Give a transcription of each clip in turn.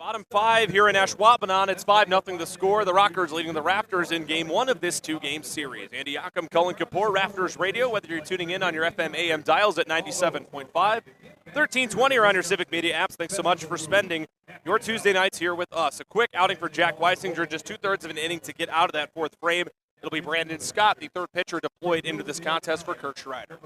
Bottom five here in Ashwaubenon. It's 5-0 the score. The Rockers leading the Rafters in game one of this two-game series. Andy Yackham, Khalin Kapoor, Rafters Radio, whether you're tuning in on your FM AM dials at 97.5, 1320, or on your Civic Media apps. Thanks so much for spending your Tuesday nights here with us. A quick outing for Jack Weisinger, just two-thirds of an inning to get out of that fourth frame. It'll be Brandon Scott, the third pitcher deployed into this contest for Kurt Schreider.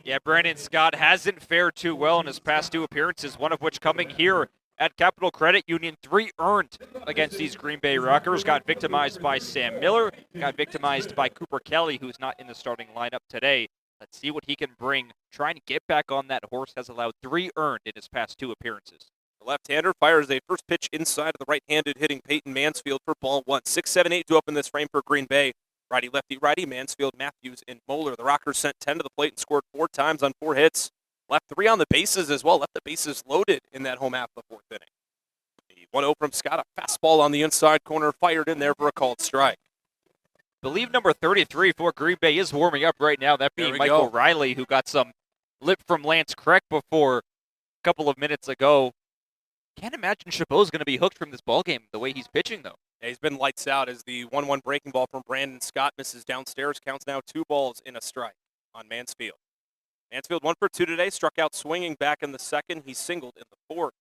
Yeah, Brandon Scott hasn't fared too well in his past two appearances, one of which coming here at Capital Credit Union. 3 earned against these Green Bay Rockers. Got victimized by Sam Miller, got victimized by Cooper Kelly, who's not in the starting lineup today. Let's see what he can bring. Trying to get back on that horse, has allowed 3 earned in his past 2 appearances. The left-hander fires a first pitch inside of the right-handed hitting Peyton Mansfield for ball 1. 6-7-8 to open this frame for Green Bay. Righty-lefty-righty, Mansfield, Matthews, and Moeller. The Rockers sent 10 to the plate and scored 4 times on 4 hits. Left 3 on the bases as well. Left the bases loaded in that home half of the fourth inning. The 1-0 from Scott, a fastball on the inside corner, fired in there for a called strike. Believe number 33 for Green Bay is warming up right now. That being Michael Riley, who got some lip from Lance Kreck before a couple of minutes ago. Can't imagine Chabot's going to be hooked from this ballgame the way he's pitching, though. Yeah, he's been lights out as the 1-1 breaking ball from Brandon Scott misses downstairs. Counts now 2 balls in a strike on Mansfield. Mansfield 1 for 2 today, struck out swinging back in the second. He singled in the fourth.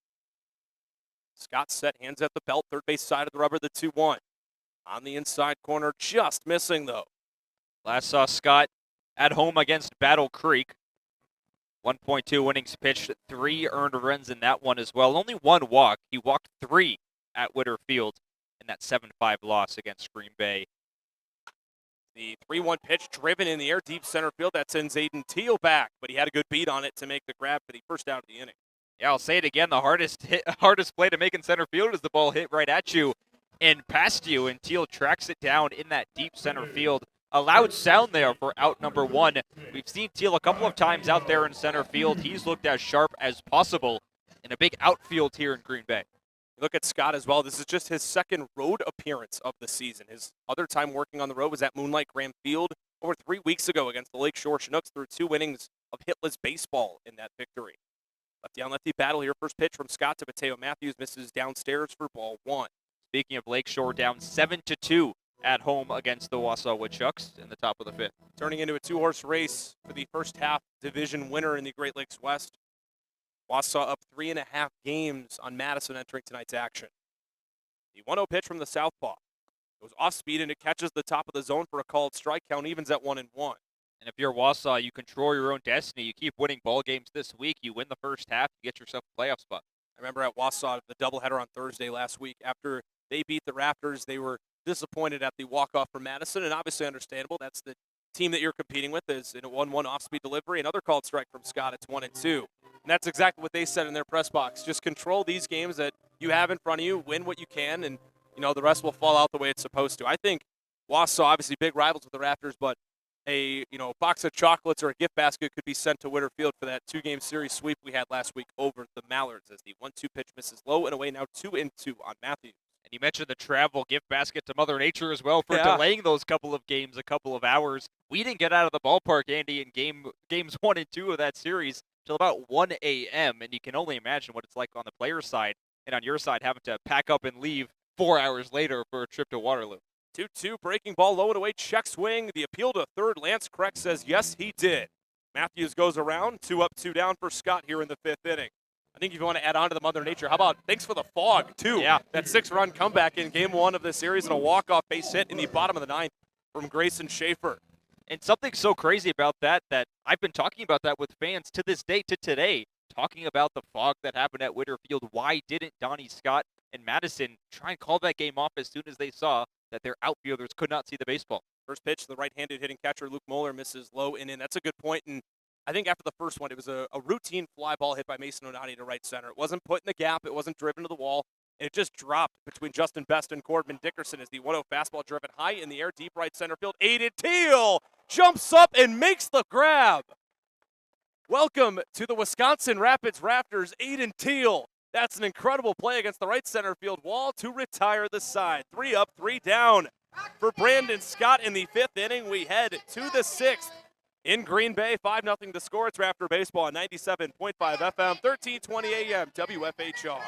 Scott set, hands at the belt, third base side of the rubber, the 2-1. On the inside corner, just missing, though. Last saw Scott at home against Battle Creek. 1.2 innings pitched, 3 earned runs in that one as well. Only 1 walk. He walked 3 at Witter Field in that 7-5 loss against Green Bay. The 3-1 pitch driven in the air, deep center field. That sends Aiden Teal back, but he had a good beat on it to make the grab for the first out of the inning. Yeah, I'll say it again. The hardest play to make in center field is the ball hit right at you and past you, and Teal tracks it down in that deep center field. A loud sound there for out number 1. We've seen Teal a couple of times out there in center field. He's looked as sharp as possible in a big outfield here in Green Bay. Look at Scott as well. This is just his second road appearance of the season. His other time working on the road was at Moonlight Graham Field over 3 weeks ago against the Lakeshore Chinooks through 2 innings of hitless baseball in that victory. Lefty-on-lefty battle here. First pitch from Scott to Mateo Matthews, misses downstairs for ball 1. Speaking of Lakeshore, down 7-2 at home against the Wausau Woodchucks in the top of the 5th. Turning into a 2-horse race for the first half division winner in the Great Lakes West. Wausau up 3.5 games on Madison entering tonight's action. The 1-0 pitch from the southpaw goes off speed and it catches the top of the zone for a called strike. Count evens at 1-1. And if you're Wausau, you control your own destiny. You keep winning ball games this week. You win the first half, you get yourself a playoff spot. I remember at Wausau, the doubleheader on Thursday last week, after they beat the Rafters, they were disappointed at the walk-off from Madison, and obviously understandable. That's the team that you're competing with is in a 1-1 off-speed delivery. Another called strike from Scott. It's 1-2. And that's exactly what they said in their press box. Just control these games that you have in front of you, win what you can, and the rest will fall out the way it's supposed to. I think Wausau, obviously big rivals with the Rafters, but a box of chocolates or a gift basket could be sent to Witter Field for that 2-game series sweep we had last week over the Mallards as the 1-2 pitch misses low and away, now 2-2 on Matthews. And you mentioned the travel gift basket to Mother Nature as well for delaying those couple of games a couple of hours. We didn't get out of the ballpark, Andy, in games 1 and 2 of that series till about 1 a.m., and you can only imagine what it's like on the player's side and on your side having to pack up and leave 4 hours later for a trip to Waterloo. 2-2, breaking ball low and away, check swing. The appeal to third. Lance Kreck says yes, he did. Matthews goes around, 2 up, 2 down for Scott here in the 5th inning. I think if you want to add on to the Mother Nature, how about thanks for the fog, too? Yeah. That 6-run comeback in game 1 of the series and a walk-off base hit in the bottom of the 9th from Grayson Schaefer. And something so crazy about that I've been talking about that with fans to this day, to today, talking about the fog that happened at Witter Field. Why didn't Donnie Scott and Madison try and call that game off as soon as they saw that their outfielders could not see the baseball? First pitch, the right-handed hitting catcher Luke Moeller misses low and in. That's a good point. And I think after the first one, it was a routine fly ball hit by Mason Onati to right center. It wasn't put in the gap. It wasn't driven to the wall. And it just dropped between Justin Best and Corbin Dickerson as the 1-0 fastball driven high in the air, deep right center field. Aiden Teal jumps up and makes the grab. Welcome to the Wisconsin Rapids Rafters, Aiden Teal. That's an incredible play against the right center field wall to retire the side. 3 up, 3 down for Brandon Scott in the 5th inning. We head to the 6th. In Green Bay, 5-0 to score. It's Rafter Baseball on 97.5 FM, 1320 AM, WFHR.